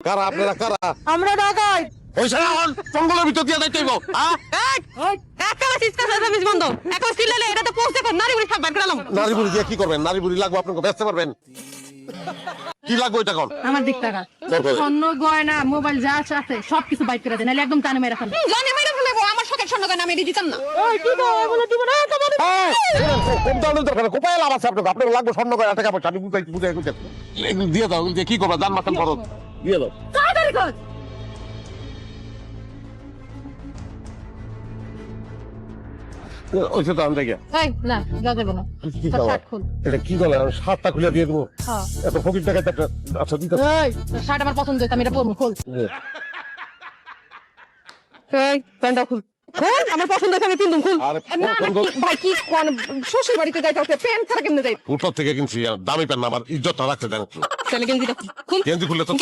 কারা আপনারা কারা? আমরা ঢাকায় ওই সারা জঙ্গলের ভিতর দিয়ে যাইতে হইব। বন্ধ এখন চিল্লালে এটা তো পৌঁছে নারী বুড়ি খাবার গেলাম নারী বুড়ি দিয়ে কি করবেন? নারী বুড়ি লাগবে আপনাকে বেচতে পারবেন? কি লাগবে ওইটা কোন? আমার দিক টাকা স্বর্ণ গয়না মোবাইল যা আছে সবকিছু বাইক করে দেন নাহলে একদম কানে মেরে ফেলবো। জানি মেরে ফেলবো আমার শখের স্বর্ণ গয়না আমি দিতাম না। ওই কি দাও এগুলো দিব না তোমাদের। কোন ধরনের দরকার? কোপায় লাভ আছে আপনাকে? আপনার লাগবে স্বর্ণ করে টাকা পয়সা। আমি বুঝাই দিয়ে দাও। দিয়ে কি করবা? জান মাথান খরচ দিয়ে দাও। তাড়াতাড়ি কর। ওই তো আমি দেখে এই না যা দেব না কি তোর খাবার? শার্ট খুল। এটা কি বলে? আমি শার্টটা খুলে দিয়ে দেবো? হ্যাঁ এত ফকির টাকা একটা আচ্ছা দিতে এই তোর শার্ট আমার পছন্দ হয়েছে আমি এটা পরবো খুল। এই প্যান্টটা খুল খুল আমার পছন্দ হয়েছে আমি পিন্দুম খুল। আরে না না, ভাই কি কোন শ্বশুর বাড়িতে যাইতে হচ্ছে প্যান্ট ছাড়া কেমনে যাই? ফুটপাত থেকে কিনছি দামি প্যান্ট না, আমার ইজ্জতটা রাখতে দেন একটু। তাহলে গেঞ্জিটা খুল। গেঞ্জি খুললে তো